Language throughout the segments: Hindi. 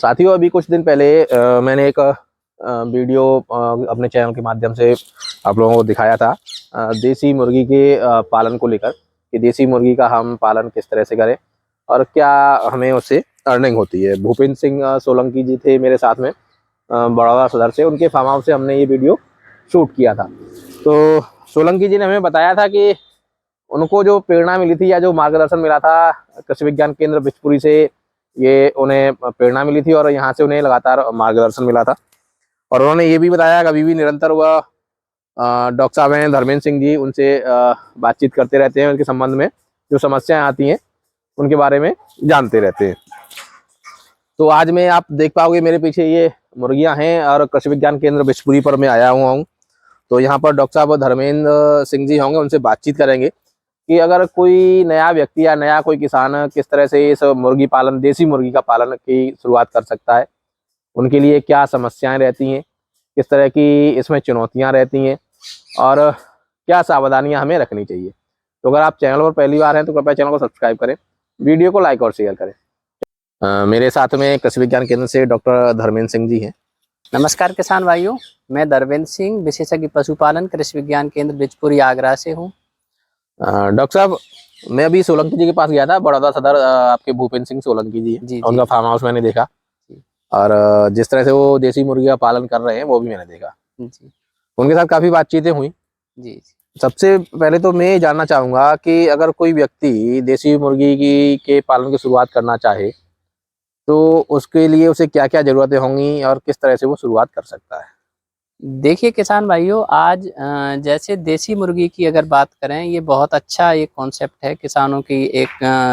साथियों, अभी कुछ दिन पहले मैंने एक वीडियो अपने चैनल के माध्यम से आप लोगों को दिखाया था देसी मुर्गी के पालन को लेकर कि देसी मुर्गी का हम पालन किस तरह से करें और क्या हमें उससे अर्निंग होती है। भूपेंद्र सिंह सोलंकी जी थे मेरे साथ में बड़ौदा सदर से, उनके फार्म हाउस से हमने ये वीडियो शूट किया था। तो सोलंकी जी ने हमें बताया था कि उनको जो प्रेरणा मिली थी या जो मार्गदर्शन मिला था कृषि विज्ञान केंद्र बिचपुरी से, ये उन्हें प्रेरणा मिली थी और यहाँ से उन्हें लगातार मार्गदर्शन मिला था। और उन्होंने ये भी बताया कि अभी भी निरंतर वह डॉक्टर साहब हैं धर्मेंद्र सिंह जी, उनसे बातचीत करते रहते हैं, उनके संबंध में जो समस्याएं आती हैं उनके बारे में जानते रहते हैं। तो आज मैं, आप देख पाओगे मेरे पीछे ये मुर्गियां हैं और कृषि विज्ञान केंद्र बिचपुरी पर मैं आया हुआ हूँ। तो यहाँ पर डॉक्टर साहब धर्मेंद्र सिंह जी होंगे, उनसे बातचीत करेंगे कि अगर कोई नया व्यक्ति या नया कोई किसान किस तरह से इस मुर्गी पालन, देसी मुर्गी का पालन की शुरुआत कर सकता है, उनके लिए क्या समस्याएं रहती हैं, किस तरह की इसमें चुनौतियां रहती हैं और क्या सावधानियां हमें रखनी चाहिए। तो अगर आप चैनल पर पहली बार हैं तो कृपया चैनल को सब्सक्राइब करें, वीडियो को लाइक और शेयर करें। मेरे साथ में कृषि विज्ञान केंद्र से डॉक्टर धर्मेंद्र सिंह जी हैं। नमस्कार किसान भाइयों, मैं धर्मेंद्र सिंह, विशेषज्ञ पशुपालन, कृषि विज्ञान केंद्र बिचपुरी आगरा से हूँ। डॉक्टर साहब, मैं अभी सोलंकी जी के पास गया था, बड़ौदा सदर आपके भूपेंद्र सिंह सोलंकी जी हैं, उनका फार्म हाउस मैंने देखा और जिस तरह से वो देसी मुर्गी का पालन कर रहे हैं वो भी मैंने देखा जी। उनके साथ काफी बातचीतें हुई जी। सबसे पहले तो मैं जानना चाहूंगा कि अगर कोई व्यक्ति देसी मुर्गी के पालन की शुरुआत करना चाहे तो उसके लिए उसे क्या क्या जरूरतें होंगी और किस तरह से वो शुरुआत कर सकता है। देखिए किसान भाइयों, आज जैसे देसी मुर्गी की अगर बात करें, ये बहुत अच्छा एक कॉन्सेप्ट है किसानों की, एक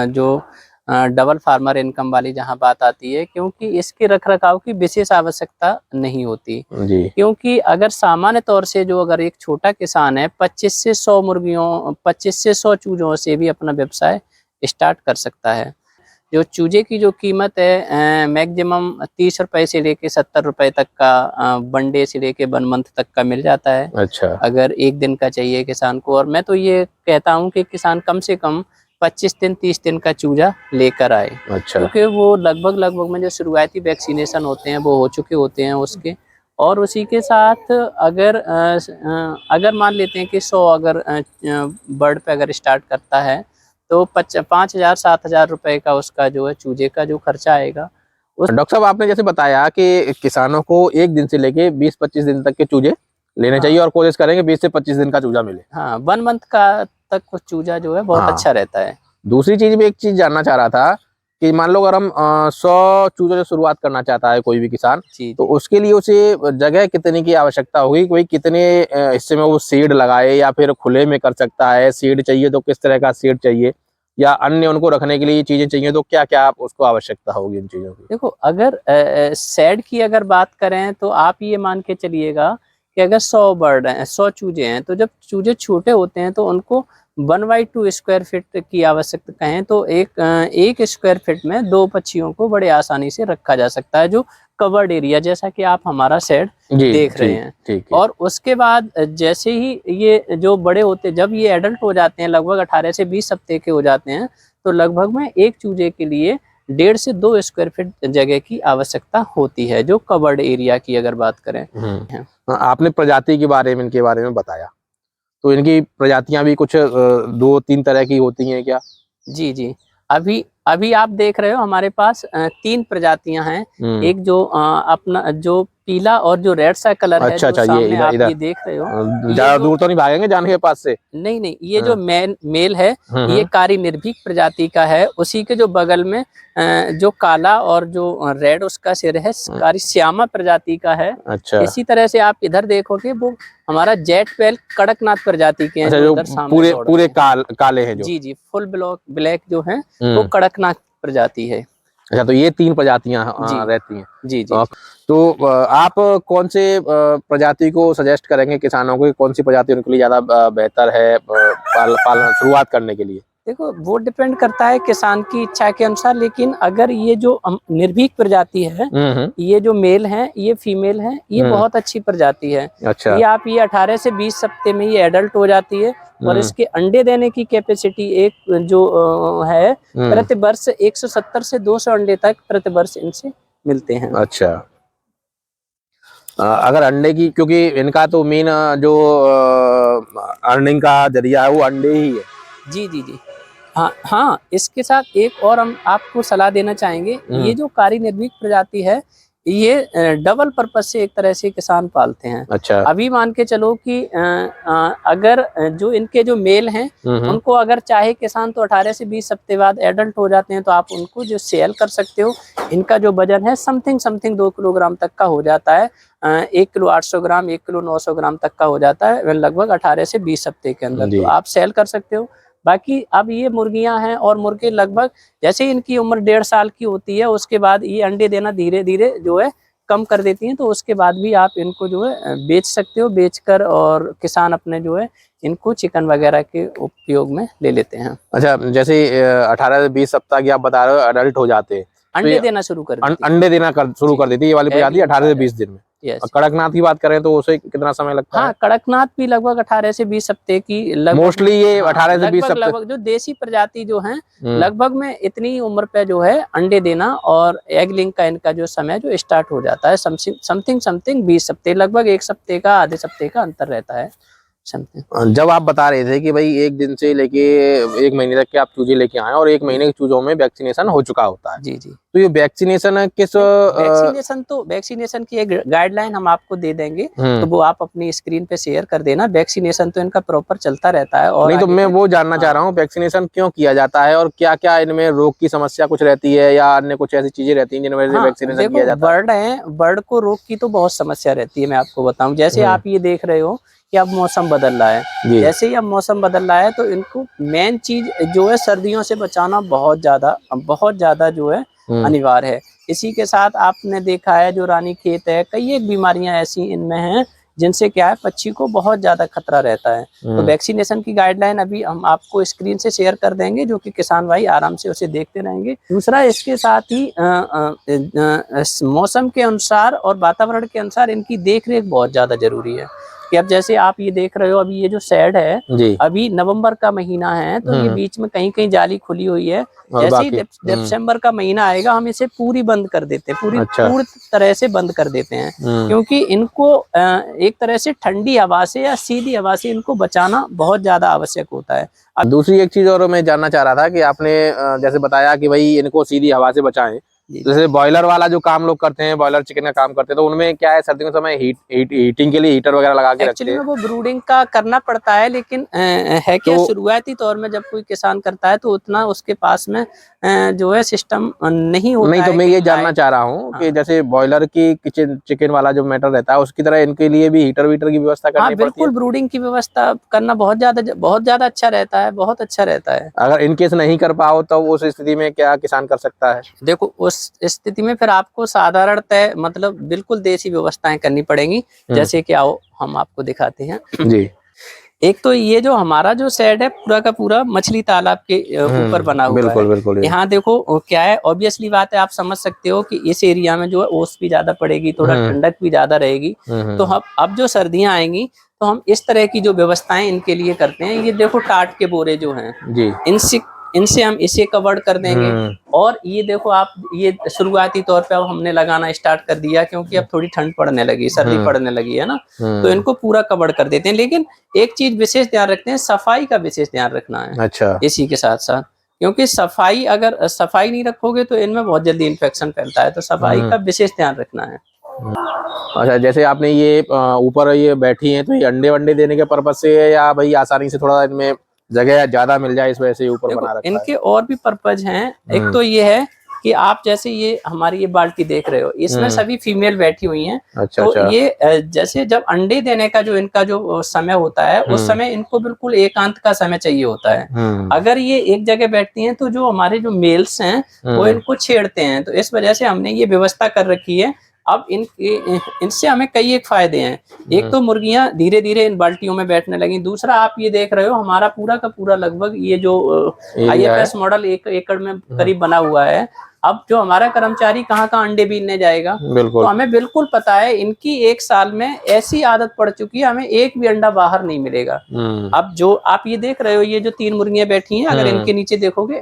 जो डबल फार्मर इनकम वाली जहां बात आती है, क्योंकि इसके रखरखाव की विशेष आवश्यकता नहीं होती जी। क्योंकि अगर सामान्य तौर से जो अगर एक छोटा किसान है 25 से 100 मुर्गियों, 25 से 100 चूजों से भी अपना व्यवसाय स्टार्ट कर सकता है। जो चूजे की जो कीमत है मैक्सिमम 30 रुपए से लेके 70 रुपए तक का, वन डे से लेके 1 मंथ तक का मिल जाता है। अच्छा। अगर एक दिन का चाहिए किसान को, और मैं तो ये कहता हूँ कि किसान कम से कम 25 दिन 30 दिन का चूजा लेकर आए। अच्छा। क्योंकि वो लगभग में जो शुरुआती वैक्सीनेशन होते हैं वो हो चुके होते हैं उसके, और उसी के साथ अगर मान लेते हैं कि 100 अगर बर्ड पे अगर स्टार्ट करता है तो 5,000-7,000 रुपए का उसका जो है चूजे का जो खर्चा आएगा। डॉक्टर साहब, आपने जैसे बताया कि किसानों को एक दिन से लेके 20-25 दिन तक के चूजे लेने चाहिए और कोशिश करेंगे 20 से 25 दिन का चूजा मिले। हाँ, 1 मंथ का तक चूजा जो है बहुत अच्छा रहता है। दूसरी चीज भी, एक चीज जानना चाह रहा था कि मान लो अगर हम 100 चूजों से शुरुआत करना चाहता है कोई भी किसान, तो उसके लिए उसे जगह कितने की आवश्यकता होगी, कोई कितने हिस्से में वो सीड लगाए या फिर खुले में कर सकता है, सीड चाहिए तो किस तरह का सीड चाहिए, या अन्य उनको रखने के लिए चीजें चाहिए तो क्या क्या आप उसको आवश्यकता होगी इन चीजों की। देखो, अगर शेड की अगर बात करें तो आप ये मान के चलिएगा कि अगर 100 बर्ड हैं, 100 चूजे हैं, तो जब चूजे छोटे होते हैं तो उनको 1/2 स्क्वायर फीट की आवश्यकता कहें तो एक स्क्वायर फीट में 2 पक्षियों को बड़े आसानी से रखा जा सकता है, जो कवर्ड एरिया, जैसा कि आप हमारा शेड देख रहे हैं। और उसके बाद जैसे ही ये जो बड़े होते, जब ये एडल्ट हो जाते हैं, लगभग 18 से 20 हफ्ते के हो जाते हैं, तो लगभग में एक चूजे के लिए 1.5 से 2 स्क्वायर फीट जगह की आवश्यकता होती है, जो कवर्ड एरिया की अगर बात करें। आपने प्रजाति के बारे में, इनके बारे में बताया, तो इनकी प्रजातियां भी कुछ 2-3 तरह की होती हैं क्या? जी। अभी आप देख रहे हो हमारे पास 3 प्रजातियां हैं। एक जो अपना जो पीला और जो रेड सा कलर है, जो सामने आप ये देख रहे हो, ज्यादा दूर तो नहीं भागेंगे जाने के पास से? नहीं, ये जो मेल है ये कारी निर्भीक प्रजाति का है। उसी के जो बगल में जो काला और जो रेड उसका सिर है, कारी श्यामा प्रजाति का है। अच्छा। इसी तरह से आप इधर देखोगे वो हमारा जेट पेल कड़कनाथ प्रजाति के हैं। अच्छा, जो पूरे काले हैं जो? जी, फुल ब्लैक जो है वो कड़कनाथ प्रजाति है। अच्छा, तो ये 3 प्रजातियां रहती हैं। जी। तो आप कौन से प्रजाति को सजेस्ट करेंगे किसानों को, कौन सी प्रजाति उनके लिए ज्यादा बेहतर है पालन शुरुआत करने के लिए? देखो, वो डिपेंड करता है किसान की इच्छा के अनुसार, लेकिन अगर ये जो निर्भीक प्रजाति है, ये जो मेल है, ये फीमेल है, ये बहुत अच्छी प्रजाति है। अच्छा। ये 18 से 20 हफ्ते में ये एडल्ट हो जाती है और इसके अंडे देने की कैपेसिटी एक जो है प्रति वर्ष 170 से 200 अंडे तक प्रति वर्ष इनसे मिलते हैं। अच्छा। अगर अंडे की, क्योंकि इनका तो मेन जो अर्निंग का जरिया है वो अंडे ही है। जी जी जी। हाँ हाँ, इसके साथ एक और हम आपको सलाह देना चाहेंगे। ये जो कारी निर्भीक प्रजाति है, ये डबल पर्पज से एक तरह से किसान पालते हैं। अच्छा। अभी मान के चलो कि अगर जो इनके जो मेल हैं उनको अगर चाहे किसान तो 18 से 20 हफ्ते बाद एडल्ट हो जाते हैं, तो आप उनको जो सेल कर सकते हो। इनका जो वजन है समथिंग 2 किलोग्राम तक का हो जाता है। 1 किलो 800 ग्राम, 1 किलो 900 ग्राम तक का हो जाता है लगभग 18 से 20 हफ्ते के अंदर, तो आप सेल कर सकते हो। बाकी अब ये मुर्गियां हैं और मुर्गे लगभग जैसे इनकी उम्र 1.5 साल की होती है, उसके बाद ये अंडे देना धीरे धीरे जो है कम कर देती हैं, तो उसके बाद भी आप इनको जो है बेच सकते हो, बेचकर, और किसान अपने जो है इनको चिकन वगैरह के उपयोग में ले लेते हैं। अच्छा, जैसे 18 से 20 सप्ताह की आप बता रहे हो अडल्ट हो जाते हैं, अंडे देना शुरू कर देती है। अंडे देना शुरू कर देती है ये वाली प्रजाति एग 18 से 20 दिन में। यस। और कड़कनाथ की बात करें तो उसे कितना समय लगता है? हाँ, कड़कनाथ भी लगभग 18 से 20 हफ्ते की लगभग, मोस्टली ये 18 से 20 हफ्ते लगभग जो देसी प्रजाति जो हैं लगभग में इतनी उम्र पे जो है अंडे देना और एग लिंग का इनका जो समय जो स्टार्ट हो जाता है समथिंग 20 हफ्ते, लगभग 1 हफ्ते का, आधे हफ्ते का अंतर रहता है समथिंग। जब आप बता रहे थे कि भाई 1 दिन से लेके 1 महीने तक के आप चूजे लेके आए और 1 महीने के चूजों में वैक्सीनेशन हो चुका होता है। जी जी। तो ये वैक्सीनेशन किस वैक्सीनेशन की एक गाइडलाइन हम आपको दे देंगे, तो वो आप अपनी स्क्रीन पे शेयर कर देना। वैक्सीनेशन तो इनका प्रॉपर चलता रहता है। और नहीं, तो मैं वो जानना चाह रहा हूँ वैक्सीनेशन क्यों किया जाता है और क्या क्या इनमें रोग की समस्या कुछ रहती है या अन्य कुछ ऐसी चीजें रहती हैं जिन वजह से वैक्सीनेशन किया जाता है? बर्ड को रोग की तो बहुत समस्या रहती है, मैं आपको बताऊं। जैसे आप ये देख रहे हो कि अब मौसम बदल रहा है, जैसे ही अब मौसम बदल रहा है तो इनको मेन चीज जो है सर्दियों से बचाना बहुत ज्यादा जो है अनिवार्य है। इसी के साथ आपने देखा है जो रानीखेत है, कई एक बीमारियां ऐसी इनमें हैं जिनसे क्या है पक्षी को बहुत ज्यादा खतरा रहता है। तो वैक्सीनेशन की गाइडलाइन अभी हम आपको स्क्रीन से शेयर कर देंगे, जो कि किसान भाई आराम से उसे देखते रहेंगे। दूसरा, इसके साथ ही मौसम के अनुसार और वातावरण के अनुसार इनकी देखरेख बहुत ज्यादा जरूरी है। कि अब जैसे आप ये देख रहे हो, अभी ये जो शेड है, अभी नवंबर का महीना है, तो ये बीच में कहीं कहीं जाली खुली हुई है। जैसे ही दिसंबर का महीना आएगा हम इसे पूरी बंद कर देते हैं, पूरी तरह से बंद कर देते हैं, क्योंकि इनको एक तरह से ठंडी हवा से या सीधी हवा से इनको बचाना बहुत ज्यादा आवश्यक होता है। दूसरी एक चीज और मैं जानना चाह रहा था कि आपने जैसे बताया कि भाई इनको सीधी हवा से बचाएं, जैसे बॉयलर वाला जो काम लोग करते हैं, बॉयलर चिकन का काम करते हैं, तो उनमें क्या है सर्दियों के समय हीटिंग के लिए हीटर वगैरह लगा के रखते हैं। वो ब्रूडिंग का करना पड़ता है, लेकिन है क्या, शुरुआती तौर में जब कोई किसान करता है तो उतना उसके पास में जो है सिस्टम नहीं होता। नहीं, तो मैं ये जानना चाह रहा हूँ कि जैसे बॉयलर की चिकन वाला जो मैटर रहता है उसकी तरह इनके लिए भी हीटर वीटर की व्यवस्था करनी पड़ती है। बिल्कुल, ब्रूडिंग की व्यवस्था करना बहुत ज्यादा अच्छा रहता है, बहुत अच्छा रहता है। अगर इनकेस नहीं कर पाओ तो उस स्थिति में क्या किसान कर सकता है? देखो, उस स्थिति में फिर आपको साधारणतः मतलब बिल्कुल देसी व्यवस्थाएं करनी पड़ेंगी। जैसे कि आओ हम आपको दिखाते हैं जी। एक तो ये जो हमारा जो शेड है पूरा का पूरा मछली तालाब के ऊपर बना हुआ है। बिल्कुल। यहाँ देखो क्या है, ऑब्वियसली बात है, आप समझ सकते हो कि इस एरिया में जो है ओस भी ज्यादा पड़ेगी, थोड़ा ठंडक भी ज्यादा रहेगी। तो अब जो सर्दियां आएंगी तो हम इस तरह की जो व्यवस्थाएं इनके लिए करते हैं। ये देखो टाट के बोरे जो हैं जी, इनसे हम इसे कवर कर देंगे। और ये देखो आप, ये शुरुआती तौर पे अब हमने लगाना स्टार्ट कर दिया, क्योंकि अब थोड़ी ठंड पड़ने लगी, सर्दी पड़ने लगी है ना, तो इनको पूरा कवर कर देते हैं। लेकिन एक चीज विशेष ध्यान रखते हैं, सफाई का विशेष ध्यान रखना है। अच्छा। इसी के साथ साथ, क्योंकि अगर सफाई नहीं रखोगे तो इनमें बहुत जल्दी इन्फेक्शन फैलता है, तो सफाई का विशेष ध्यान रखना है। अच्छा, जैसे आपने ये ऊपर ये बैठी हैं, तो ये अंडे वंडे देने के पर्पज से है या भाई आसानी से थोड़ा इनमें जगह ज्यादा मिल जाए इस वजह से ऊपर बना रखा है? इनके और भी पर्पज हैं। एक तो ये है कि आप जैसे ये हमारी ये बाल्टी देख रहे हो, इसमें सभी फीमेल बैठी हुई हैं। अच्छा, तो ये जैसे जब अंडे देने का जो इनका जो समय होता है, उस समय इनको बिल्कुल एकांत का समय चाहिए होता है। अगर ये एक जगह बैठती हैं तो जो हमारे जो मेल्स हैं वो इनको छेड़ते हैं, तो इस वजह से हमने ये व्यवस्था कर रखी है। अब इनसे हमें कई एक फायदे हैं। एक तो मुर्गियां धीरे धीरे इन बाल्टियों में बैठने लगी। दूसरा, आप ये देख रहे हो हमारा पूरा का पूरा लगभग ये जो IFS मॉडल 1 एकड़ में करीब बना हुआ है। अब जो हमारा कर्मचारी कहाँ अंडे बीनने जाएगा, तो हमें बिल्कुल पता है इनकी 1 साल में ऐसी आदत पड़ चुकी है, हमें एक भी अंडा बाहर नहीं मिलेगा। अब जो आप ये देख रहे हो, ये जो 3 मुर्गियां बैठी हैं, अगर इनके नीचे देखोगे,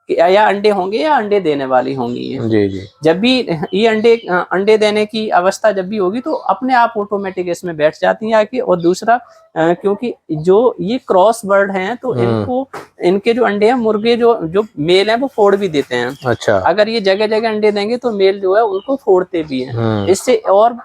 या अंडे होंगे या अंडे देने वाली होंगी ये। जी जी। जब भी ये अंडे देने की अवस्था जब भी होगी तो अपने आप ऑटोमेटिक इसमें बैठ जाती हैं आके। और दूसरा क्योंकि जो ये क्रॉस बर्ड हैं तो इनको इनके जो अंडे हैं मुर्गे जो मेल हैं वो फोड़ भी देते हैं। अच्छा। अगर ये जगह जगह अंडे देंगे तो मेल जो है उनको फोड़ते भी हैं। इससे और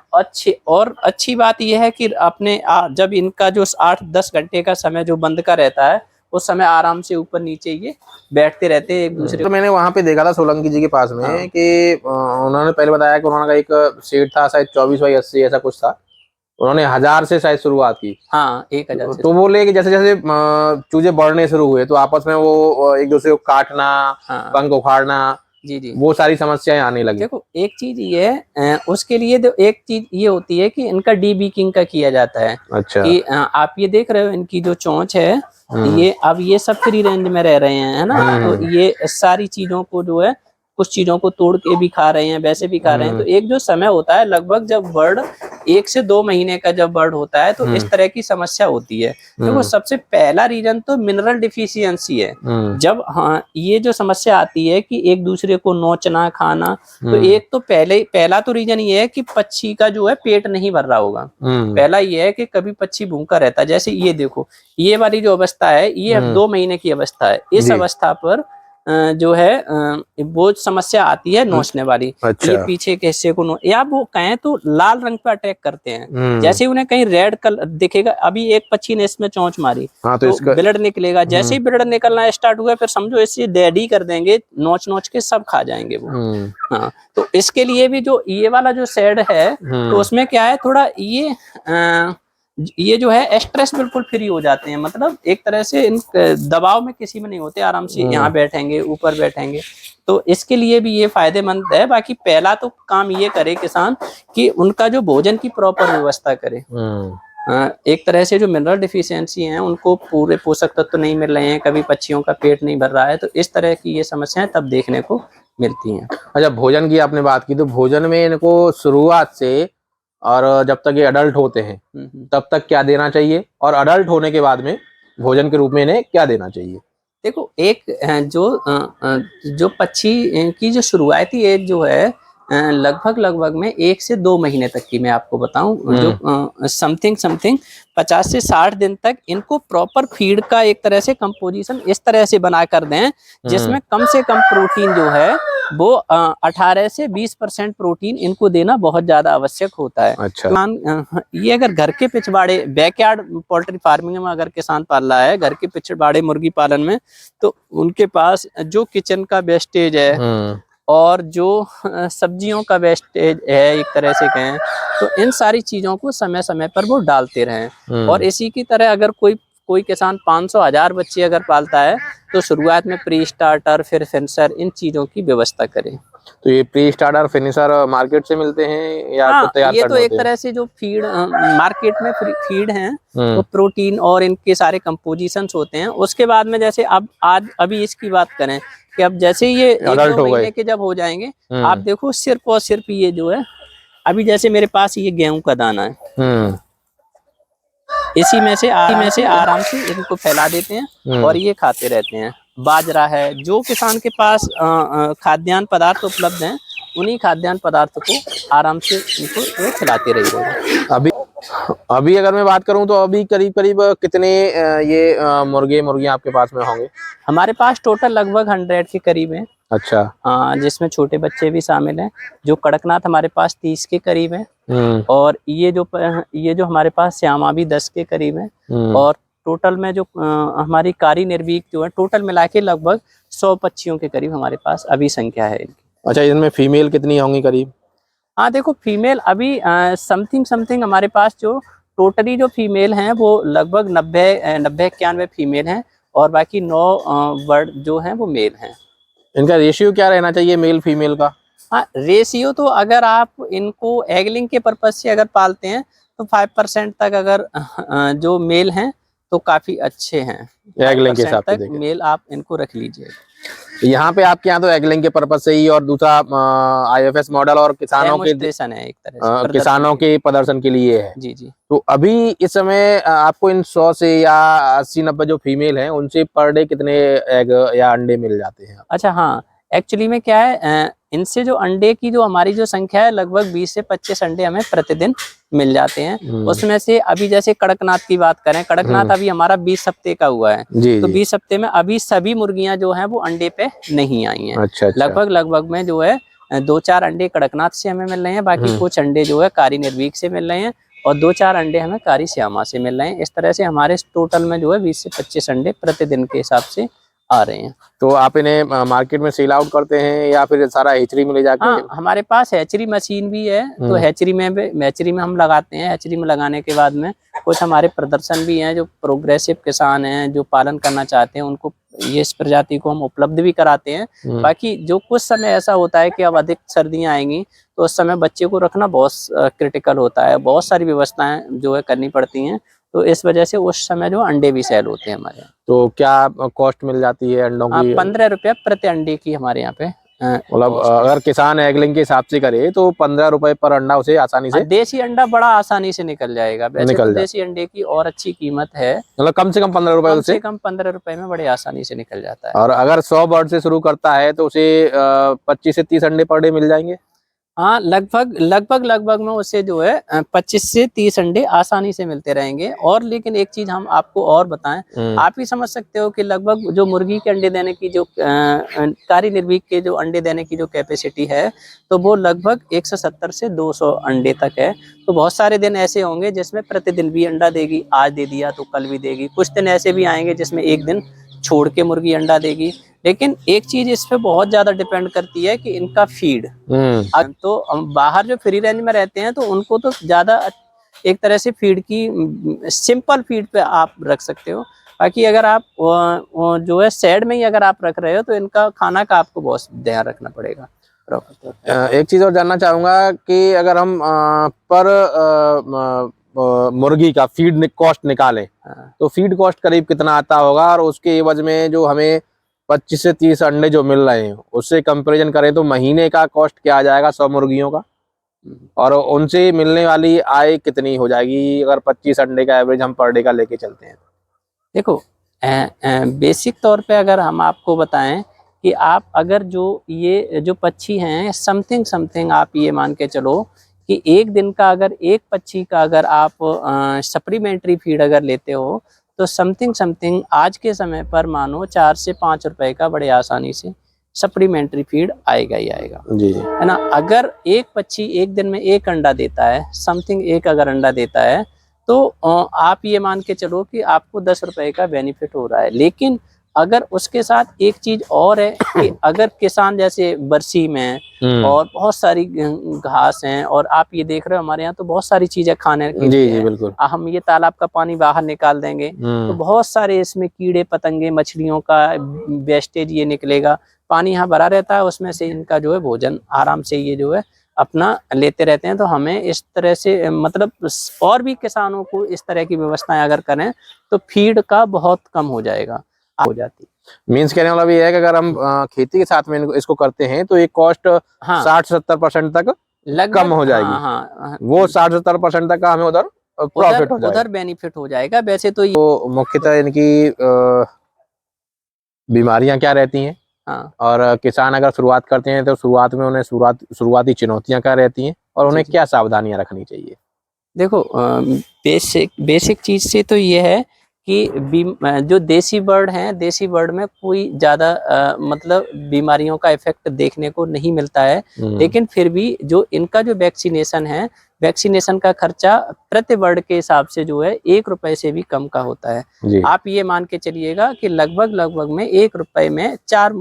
अच्छी बात यह है कि अपने जब इनका जो 8-10 घंटे का समय जो बंद का रहता है उस समय आराम से ऊपर नीचे ये बैठते रहते हैं एक दूसरे। तो मैंने वहाँ पे देखा था सोलंकी जी के पास में कि उन्होंने पहले बताया कि उन्होंने एक सीट था शायद 24x80 ऐसा कुछ था, उन्होंने 1000 से शायद शुरुआत की। हाँ 1000 से। तो बोले कि जैसे जैसे चूजे बढ़ने शुरू हुए तो आपस में वो एक दूसरे को काटना, पंख उखाड़ना, जी जी, वो सारी समस्याएं आने लगी। देखो एक चीज ये है उसके लिए तो एक चीज ये होती है कि इनका डीबीकिंग का किया जाता है। अच्छा। कि आप ये देख रहे हो इनकी जो चोंच है ये अब ये सब फ्री रेंज में रह रहे हैं, है ना। तो ये सारी चीजों को जो है कुछ चीजों को तोड़ के भी खा रहे हैं, वैसे भी खा रहे हैं। तो एक जो समय होता है लगभग जब बर्ड 1 से 2 महीने का जब बर्ड होता है तो इस तरह की समस्या होती है। देखो सबसे पहला रीजन तो मिनरल डिफिशियंसी है। जब ये जो समस्या आती है कि एक दूसरे को नोचना खाना, तो एक तो पहला तो रीजन ये है कि पक्षी का जो है पेट नहीं भर रहा होगा। पहला ये है कि कभी पक्षी भूखा रहता है। जैसे ये देखो ये वाली जो अवस्था है ये 2 महीने की अवस्था है। इस अवस्था पर जो है वो समस्या आती है नोचने वाली। अच्छा। ये पीछे के हिस्से को या वो कहें तो लाल रंग पे अटैक करते हैं। जैसे उन्हें कहीं रेड कलर दिखेगा, अभी एक पक्षी ने इसमें चोंच मारी तो ब्लड निकलेगा। जैसे ही ब्लड निकलना स्टार्ट हुआ फिर समझो इससे डेड ही कर देंगे, नोच नोच के सब खा जाएंगे वो। हाँ तो इसके लिए भी जो ये वाला जो शेड है तो उसमें क्या है थोड़ा ये जो है स्ट्रेस बिल्कुल फ्री हो जाते हैं। मतलब एक तरह से इन दबाव में किसी में नहीं होते, आराम से यहाँ बैठेंगे ऊपर बैठेंगे। तो इसके लिए भी ये फायदेमंद है। बाकी पहला तो काम ये करे किसान कि उनका जो भोजन की प्रॉपर व्यवस्था करे। एक तरह से जो मिनरल डिफिशियंसी है उनको पूरे पोषक तत्व नहीं मिल रहे हैं, कभी पक्षियों का पेट नहीं भर रहा है, तो इस तरह की ये समस्याएं तब देखने को मिलती हैं। अच्छा, भोजन की आपने बात की तो भोजन में इनको शुरुआत से और जब तक ये अडल्ट होते हैं तब तक क्या देना चाहिए, और अडल्ट होने के बाद में भोजन के रूप में इन्हें क्या देना चाहिए? देखो एक जो पक्षी की जो शुरुआती एज जो है लगभग में 1 से 2 महीने तक की मैं आपको बताऊं, जो समथिंग 50 से 60 दिन तक इनको प्रॉपर फीड का एक तरह से कंपोजिशन इस तरह से बना कर दें जिसमें कम से कम प्रोटीन जो है वो 18 से 20% प्रोटीन इनको देना बहुत ज्यादा आवश्यक होता है। अच्छा। ये अगर घर के पिछवाड़े बैकयार्ड पोल्ट्री फार्मिंग में अगर किसान पाल रहा है, घर के पिछवाड़े मुर्गी पालन में, तो उनके पास जो किचन का वेस्टेज है और जो सब्जियों का वेस्टेज है एक तरह से कहें, तो इन सारी चीजों को समय समय पर वो डालते रहें। और इसी की तरह अगर कोई किसान 500-1000 बच्चे अगर पालता है तो शुरुआत में प्री स्टार्टर फिर फिनिशर इन चीजों की व्यवस्था करें। तो ये प्री स्टार्टर फिनिशर मार्केट से मिलते हैं या हाँ, तैयार ये तो एक तरह से जो फीड मार्केट में फीड हैं वो प्रोटीन और इनके सारे कंपोजिशंस होते हैं। उसके बाद में जैसे अभी इसकी बात करें कि अब जैसे ये 1-2 महीने के जब हो जाएंगे आप देखो सिर्फ और सिर्फ ये जो है अभी जैसे मेरे पास ये गेहूं का दाना है, इसी में से आराम से इनको फैला देते हैं और ये खाते रहते हैं। बाजरा है, जो किसान के पास खाद्यान्न पदार्थ उपलब्ध हैं उन्हीं खाद्यान्न पदार्थ को आराम से इनको खिलाते रहिए। अभी अगर मैं बात करूं तो अभी करीब कितने ये मुर्गियां आपके पास में होंगे? हमारे पास टोटल लगभग 100 के करीब हैं। अच्छा। जिसमें छोटे बच्चे भी शामिल हैं। जो कड़कनाथ हमारे पास 30 के करीब हैं और ये जो हमारे पास श्यामा भी 10 के करीब हैं। और टोटल में जो हमारी कारी निर्वीक जो है टोटल मिला के लगभग 100 पक्षियों के करीब हमारे पास अभी संख्या है इनकी। अच्छा, इनमें फीमेल कितनी होंगी करीब? हाँ देखो फीमेल अभी समथिंग हमारे पास जो टोटली जो फीमेल हैं वो लगभग 90-91 फीमेल हैं और बाकी 9 बर्ड जो हैं वो मेल हैं। इनका रेशियो क्या रहना चाहिए मेल फीमेल का? हाँ रेशियो तो अगर आप इनको एगलिंग के पर्पज से अगर पालते हैं तो 5% तक अगर जो मेल हैं तो काफी अच्छे हैं। एगलिंग के हिसाब से मेल आप इनको रख लीजिए। यहाँ पे आपके यहाँ तो एगलिंग के पर्पज से ही और दूसरा IFS मॉडल और किसानों के डेमोन्स्ट्रेशन है एक तरह से, प्रदर्शन किसानों के प्रदर्शन के लिए है। जी जी। तो अभी इस समय आपको इन 100 से या 80-90 जो फीमेल हैं उनसे पर डे कितने एग या अंडे मिल जाते हैं? अच्छा हाँ, एक्चुअली में क्या है, इनसे जो अंडे की जो हमारी जो संख्या है लगभग 20 से 25 अंडे हमें प्रतिदिन मिल जाते हैं। उसमें से अभी जैसे कड़कनाथ की बात करें, कड़कनाथ अभी हमारा 20 हफ्ते का हुआ है। जी तो जी। 20 हफ्ते में अभी सभी मुर्गियां जो हैं वो अंडे पे नहीं आई हैं। अच्छा अच्छा। लगभग में जो है 2-4 अंडे कड़कनाथ से हमें मिल रहे हैं, बाकी कुछ अंडे जो है कारी निर्वीक से मिल रहे हैं और 2-4 अंडे हमें कारी श्यामा से मिल रहे हैं। इस तरह से हमारे टोटल में जो है 20 से 25 अंडे प्रतिदिन के हिसाब से आ रहे हैं। तो आप इन्हें मार्केट में सेल आउट करते हैं या फिर सारा हैचरी में ले जाके? हाँ, हमारे पास हैचरी मशीन भी है, तो हैचरी में हम लगाते हैं। हैचरी में लगाने के बाद में कुछ हमारे प्रदर्शन भी हैं, जो प्रोग्रेसिव किसान हैं जो पालन करना चाहते हैं उनको ये इस प्रजाति को हम उपलब्ध भी कराते हैं। बाकी जो कुछ समय ऐसा होता है कि अब अधिक सर्दियां आएंगी तो उस समय बच्चे को रखना बहुत क्रिटिकल होता है, बहुत सारी व्यवस्थाएं जो है करनी पड़ती हैं, तो इस वजह से उस समय जो अंडे भी सेल होते हैं हमारे यहाँ। तो क्या कॉस्ट मिल जाती है अंडों की? 15 रुपया प्रति अंडे की हमारे यहाँ पे। मतलब अगर किसान एगलिंग के हिसाब से करे तो 15 रुपए पर अंडा उसे आसानी से देसी अंडा बड़ा आसानी से निकल जाएगा। वैसे तो देसी अंडे की और अच्छी कीमत है, मतलब कम से कम 15 रुपए कम उसे? से कम 15 रुपए में बड़े आसानी से निकल जाता है। और अगर 100 बर्ड से शुरू करता है तो उसे 25 से 30 अंडे पर डे मिल जाएंगे? हाँ, लगभग में उसे जो है 25 से 30 अंडे आसानी से मिलते रहेंगे। और लेकिन एक चीज हम आपको और बताएं, आप ही समझ सकते हो कि लगभग जो मुर्गी के अंडे देने की जो कारी निर्वीक के जो अंडे देने की जो कैपेसिटी है, तो वो लगभग 170 से 200 अंडे तक है। तो बहुत सारे दिन ऐसे होंगे जिसमें प्रतिदिन भी अंडा देगी, आज दे दिया तो कल भी देगी। कुछ दिन ऐसे भी आएंगे जिसमें एक दिन छोड़ के मुर्गी अंडा देगी। लेकिन एक चीज इस पे बहुत ज्यादा डिपेंड करती है कि इनका फीड। तो बाहर जो फ्री रेंज में रहते हैं तो उनको तो ज्यादा एक तरह से फीड की सिंपल फीड पे आप रख सकते हो। बाकी अगर आप जो है शेड में ही अगर आप रख रहे हो तो इनका खाना का आपको बहुत ध्यान रखना पड़ेगा। एक चीज और जानना चाहूंगा कि अगर हम पर मुर्गी का फीड कॉस्ट निकालें तो फीड कॉस्ट करीब कितना आता होगा, और उसके एवज में जो हमें 25 से 30 अंडे जो मिल रहे हैं उससे कंपैरिजन करें तो महीने का कॉस्ट क्या आ जाएगा 100 मुर्गियों का, और उनसे मिलने वाली आय कितनी हो जाएगी अगर 25 अंडे का एवरेज हम पर डे का लेके चलते हैं? देखो, बेसिक तौर पे अगर हम आपको बताएं कि आप अगर ये जो पक्षी हैं समथिंग आप ये मान के चलो कि एक दिन का अगर एक पक्षी का अगर आप सप्लीमेंट्री फीड अगर लेते हो तो समथिंग आज के समय पर मानो 4 से 5 रुपए का बड़े आसानी से सप्लीमेंट्री फीड आएगा ही आएगा। जी जी। है ना। अगर एक पक्षी एक दिन में एक अंडा देता है, एक अगर अंडा देता है तो आप ये मान के चलो कि आपको 10 रुपए का बेनिफिट हो रहा है। लेकिन अगर उसके साथ एक चीज और है कि अगर किसान जैसे बरसी में और बहुत सारी घास हैं, और आप ये देख रहे हो हमारे यहाँ तो बहुत सारी चीजें खाने के लिए हैं। बिल्कुल। हम ये तालाब का पानी बाहर निकाल देंगे तो बहुत सारे इसमें कीड़े पतंगे मछलियों का वेस्टेज ये निकलेगा। पानी यहाँ भरा रहता है, उसमें से इनका जो है भोजन आराम से ये जो है अपना लेते रहते हैं। तो हमें इस तरह से मतलब और भी किसानों को इस तरह की व्यवस्थाएं अगर करें तो फीड का बहुत कम हो जाएगा, हो जाती। मीन्स कहने वाला भी है कि अगर हम खेती के साथ में इसको करते हैं तो ये कॉस्ट 60-70% तक कम हो जाएगी। हाँ, वो 60-70% तक का हमें उधर प्रॉफिट हो जाएगा, उधर बेनिफिट हो जाएगा। वैसे तो मुख्यतः इनकी बीमारियां क्या रहती हैं? और किसान अगर शुरुआत करते हैं तो शुरुआत में उन्हें शुरुआती चुनौतियां क्या रहती हैं और उन्हें क्या सावधानियां रखनी चाहिए? देखो, बेसिक चीज से तो ये है कि जो देसी बर्ड हैं, देसी बर्ड में कोई ज्यादा मतलब बीमारियों का इफेक्ट देखने को नहीं मिलता है। लेकिन फिर भी जो इनका जो वैक्सीनेशन है, वैक्सीनेशन का खर्चा प्रति बर्ड के हिसाब से जो है 1 रुपए से भी कम का होता है। आप ये मान के चलिएगा कि लगभग में 1 रुपए में 4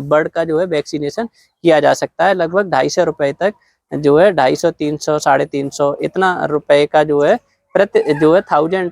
बर्ड का जो है वैक्सीनेशन किया जा सकता है। लगभग 250 रुपए तक जो है 250, 300, 350 इतना रुपए का जो है प्रति जो है 1000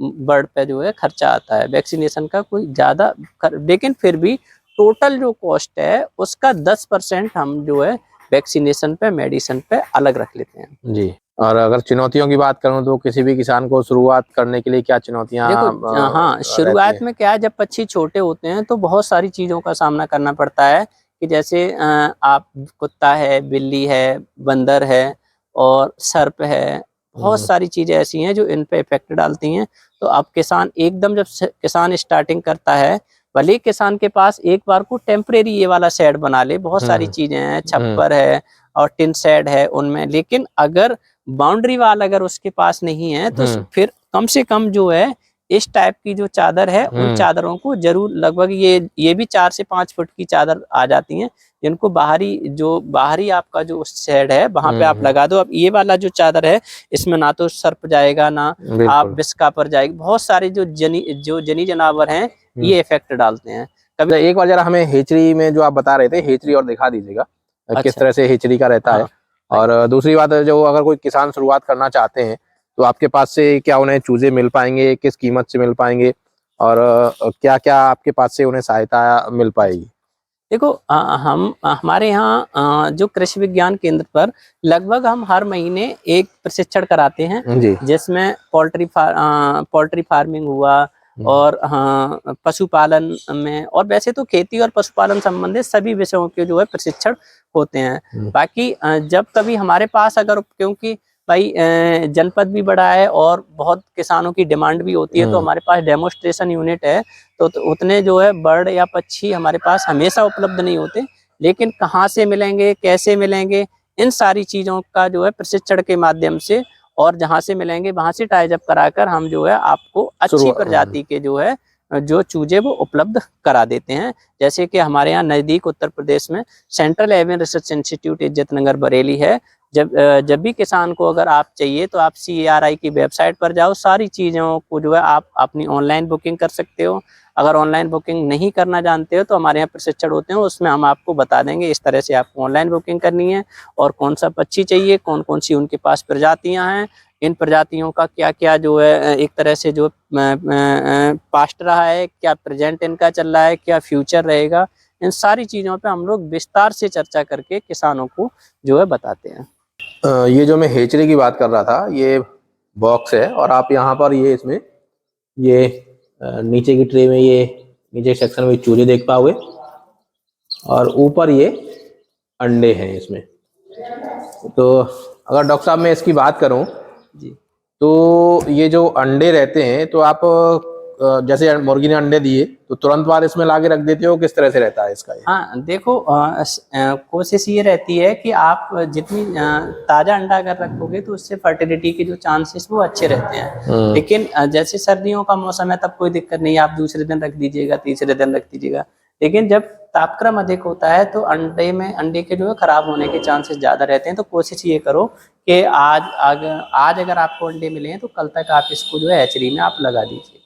बर्ड पे जो है खर्चा आता है। वैक्सीनेशन का कोई ज्यादा लेकिन फिर भी टोटल जो कॉस्ट है उसका 10% हम जो है वैक्सीनेशन पे, मेडिसिन पे अलग रख लेते हैं। जी। और अगर चुनौतियों की बात करूं तो किसी भी किसान को शुरुआत करने के लिए क्या चुनौतियां देखो हाँ, शुरुआत में क्या है, जब पक्षी छोटे होते हैं तो बहुत सारी चीज़ों का सामना करना पड़ता है कि जैसे आप कुत्ता है, बिल्ली है, बंदर है और सर्प है, बहुत सारी चीज़ें ऐसी हैं जो इन पे इफेक्ट डालती हैं। तो अब किसान एकदम जब किसान स्टार्टिंग करता है, भले ही किसान के पास एक बार को टेम्परेरी ये वाला शेड बना ले, बहुत सारी चीज़ें हैं, छप्पर है और टिन शेड है उनमें, लेकिन अगर बाउंड्री वाल अगर उसके पास नहीं है तो फिर कम से कम जो है इस टाइप की जो चादर है उन चादरों को जरूर, लगभग ये भी 4 से 5 फुट की चादर आ जाती हैं, जिनको बाहरी आपका जो शेड है वहां पे आप लगा दो। अब ये वाला जो चादर है इसमें ना तो सर्प जाएगा ना आप बिस्का पर जाएगी, बहुत सारे जो जनी जानवर हैं ये इफेक्ट डालते हैं। कभी एक बार जरा हमें हेचरी में जो आप बता रहे थे, हेचरी और दिखा दीजिएगा किस तरह से हेचरी का रहता है। और दूसरी बात है, जो अगर कोई किसान शुरुआत करना चाहते हैं तो आपके पास से क्या उन्हें चूजे मिल पाएंगे, किस कीमत से मिल पाएंगे और क्या क्या आपके पास से उन्हें सहायता मिल पाएगी? देखो हम हमारे यहाँ जो कृषि विज्ञान केंद्र पर लगभग हम हर महीने एक प्रशिक्षण कराते हैं, जिसमें पोल्ट्री फार्मिंग हुआ और हाँ पशुपालन में, और वैसे तो खेती और पशुपालन संबंधित सभी विषयों के जो है प्रशिक्षण होते हैं। बाकी जब कभी हमारे पास अगर, क्योंकि भाई जनपद भी बड़ा है और बहुत किसानों की डिमांड भी होती है, तो हमारे पास डेमोस्ट्रेशन यूनिट है, तो उतने जो है बर्ड या पक्षी हमारे पास हमेशा उपलब्ध नहीं होते, लेकिन कहाँ से मिलेंगे, कैसे मिलेंगे, इन सारी चीज़ों का जो है प्रशिक्षण के माध्यम से और जहाँ से मिलेंगे वहाँ से टाई अप कराकर हम जो है आपको अच्छी प्रजाति के जो है जो चूजे वो उपलब्ध करा देते हैं। जैसे कि हमारे यहाँ नज़दीक उत्तर प्रदेश में central avian research institute Izzatnagar Bareilly है। जब भी किसान को अगर आप चाहिए तो आप CARI की वेबसाइट पर जाओ, सारी चीज़ों को जो है आप अपनी ऑनलाइन बुकिंग कर सकते हो। अगर ऑनलाइन बुकिंग नहीं करना जानते हो तो हमारे यहाँ प्रशिक्षण होते हैं, उसमें हम आपको बता देंगे इस तरह से आपको ऑनलाइन बुकिंग करनी है और कौन सा पक्षी चाहिए, कौन कौन सी उनके पास प्रजातियाँ हैं, इन प्रजातियों का क्या क्या जो है एक तरह से जो पास्ट रहा है, क्या प्रेजेंट इनका चल रहा है, क्या फ्यूचर रहेगा, इन सारी चीज़ों पे हम लोग विस्तार से चर्चा करके किसानों को जो है बताते हैं। ये जो मैं हेचरी की बात कर रहा था, ये बॉक्स है और आप यहाँ पर ये इसमें ये नीचे की ट्रे में ये नीचे सेक्शन में चूजे देख पाओगे और ऊपर ये अंडे हैं इसमें। तो अगर डॉक्टर साहब मैं इसकी बात करूं जी, तो ये जो अंडे रहते हैं तो आप जैसे मुर्गी ने अंडे दिए तो तुरंत बाद इसमें लाके रख देते हो, किस तरह से रहता है इसका? हाँ देखो कोशिश ये रहती है कि आप जितनी ताज़ा अंडा अगर रखोगे तो उससे फर्टिलिटी के जो चांसेस वो अच्छे रहते हैं। लेकिन जैसे सर्दियों का मौसम है तब कोई दिक्कत नहीं, आप दूसरे दिन रख दीजिएगा, तीसरे दिन रख दीजिएगा। लेकिन जब तापक्रम अधिक होता है तो अंडे के जो है खराब होने के चांसेस ज़्यादा रहते हैं। तो कोशिश ये करो कि आज अगर आपको अंडे मिले हैं तो कल तक आप इसको जो है हैचरी में आप लगा दीजिएगा।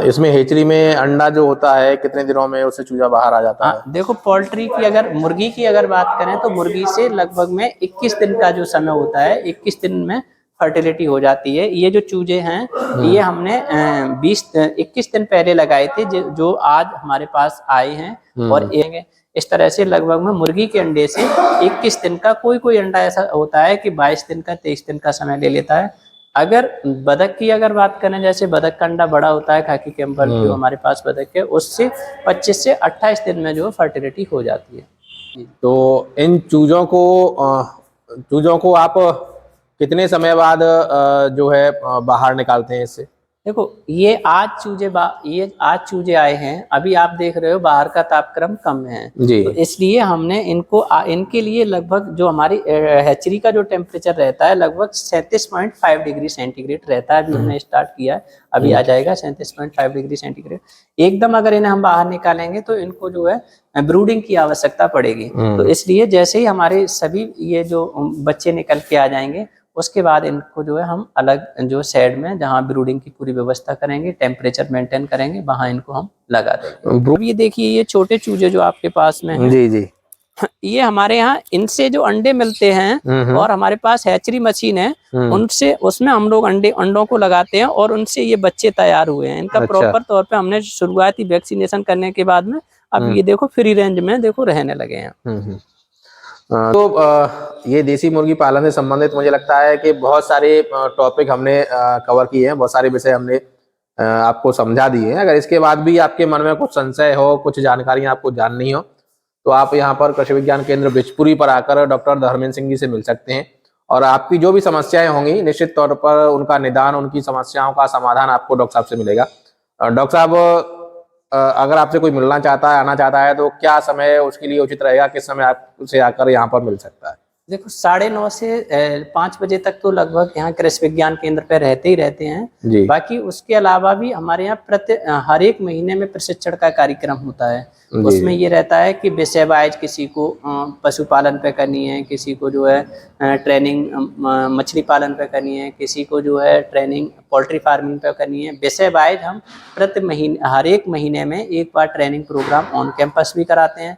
इसमें हेचरी में अंडा जो होता है कितने दिनों में उससे चूजा बाहर आ जाता है? देखो पोल्ट्री की अगर मुर्गी की अगर बात करें तो मुर्गी से लगभग में 21 दिन का जो समय होता है, 21 दिन में फर्टिलिटी हो जाती है। ये जो चूजे हैं ये हमने 21 दिन पहले लगाए थे, जो आज हमारे पास आए हैं। और इस तरह से लगभग में मुर्गी के अंडे से 21 दिन का, कोई अंडा ऐसा होता है कि 22 दिन का, 23 दिन का समय ले लेता है। अगर बतख की अगर बात करें, जैसे बतख का अंडा बड़ा होता है, खाकी कैंपर जो हमारे पास बतख है, उससे 25 से 28 दिन में जो फर्टिलिटी हो जाती है। तो इन चूजों को आप कितने समय बाद जो है बाहर निकालते हैं इससे? देखो ये आज चूजे आए हैं, अभी आप देख रहे हो बाहर का तापक्रम कम है जी। तो इसलिए हमने इनके लिए लगभग जो हमारी हैचरी का जो टेम्परेचर रहता है लगभग 37.5 डिग्री सेंटीग्रेड रहता है। अभी हमने स्टार्ट किया है, अभी आ जाएगा 37.5 डिग्री सेंटीग्रेड। एकदम अगर इन्हें हम बाहर निकालेंगे तो इनको जो है ब्रूडिंग की आवश्यकता पड़ेगी। तो इसलिए जैसे ही हमारे सभी ये जो बच्चे निकल के आ जाएंगे उसके बाद इनको जो है हम अलग जो शेड में जहाँ ब्रूडिंग की पूरी व्यवस्था करेंगे, टेम्परेचर मेंटेन करेंगे, वहाँ इनको हम लगा देंगे। अब ये देखिए ये छोटे चूजे जो आपके पास में हैं, जी जी, ये हमारे यहाँ इनसे जो अंडे मिलते हैं और हमारे पास हैचरी मशीन है, उसमें हम लोग अंडों को लगाते हैं और उनसे ये बच्चे तैयार हुए हैं। इनका प्रॉपर तौर पे हमने शुरुआती वैक्सीनेशन करने के बाद में अब ये देखो फ्री रेंज में देखो रहने लगे हैं। ये देसी मुर्गी पालन से संबंधित मुझे लगता है कि बहुत सारे टॉपिक हमने कवर किए हैं, बहुत सारे विषय हमने आपको समझा दिए हैं। अगर इसके बाद भी आपके मन में कुछ संशय हो, कुछ जानकारियां आपको जाननी हो, तो आप यहाँ पर कृषि विज्ञान केंद्र बिचपुरी पर आकर डॉक्टर धर्मेंद्र सिंह जी से मिल सकते हैं और आपकी जो भी समस्याएं होंगी निश्चित तौर पर उनका निदान, उनकी समस्याओं का समाधान आपको डॉक्टर साहब से मिलेगा। डॉक्टर साहब अगर आपसे कोई मिलना चाहता है, आना चाहता है, तो क्या समय उसके लिए उचित रहेगा, किस समय आपसे आकर यहाँ पर मिल सकता है? देखो 9:30 से 5 बजे तक तो लगभग यहाँ कृषि विज्ञान केंद्र पे रहते ही रहते हैं जी। बाकी उसके अलावा भी हमारे यहाँ हर एक महीने में प्रशिक्षण का कार्यक्रम होता है। जी, उसमें जी। ये रहता है कि विषय वाइज किसी को पशुपालन पे करनी है, किसी को जो है ट्रेनिंग मछली पालन पे करनी है, किसी को जो है ट्रेनिंग पोल्ट्री फार्मिंग पे करनी है। विषय वाइज हम प्रति महीने हर एक महीने में एक बार ट्रेनिंग प्रोग्राम ऑन कैंपस भी कराते हैं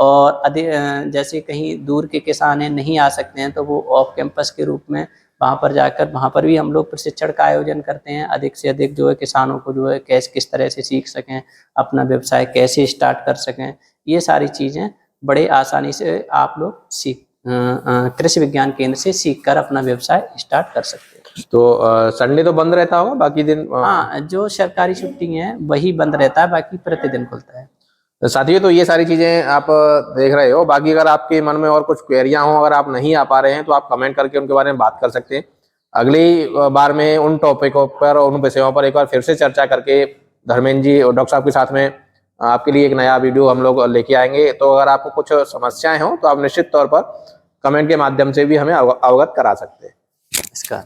और अधिक जैसे कहीं दूर के किसान हैं नहीं आ सकते हैं तो वो ऑफ कैंपस के रूप में वहाँ पर जाकर वहाँ पर भी हम लोग प्रशिक्षण का आयोजन करते हैं। अधिक से अधिक जो है किसानों को जो है कैसे किस तरह से सीख सकें, अपना व्यवसाय कैसे स्टार्ट कर सकें, ये सारी चीज़ें बड़े आसानी से आप लोग कृषि विज्ञान केंद्र से सीख कर अपना व्यवसाय स्टार्ट कर सकते हैं। तो संडे तो बंद रहता होगा, बाकी दिन? हाँ, जो सरकारी छुट्टी है वही बंद रहता है, बाकी प्रतिदिन खुलता है। साथियों, तो ये सारी चीजें आप देख रहे हो। बाकी अगर आपके मन में और कुछ क्वेरियां हो, अगर आप नहीं आ पा रहे हैं, तो आप कमेंट करके उनके बारे में बात कर सकते हैं। अगली बार में उन टॉपिकों पर, उन विषयों पर एक बार फिर से चर्चा करके धर्मेंद्र जी और डॉक्टर साहब के साथ में आपके लिए एक नया वीडियो हम लोग लेके आएंगे। तो अगर आपको कुछ समस्याएं हो तो आप निश्चित तौर पर कमेंट के माध्यम से भी हमें अवगत करा सकते हैं। इसका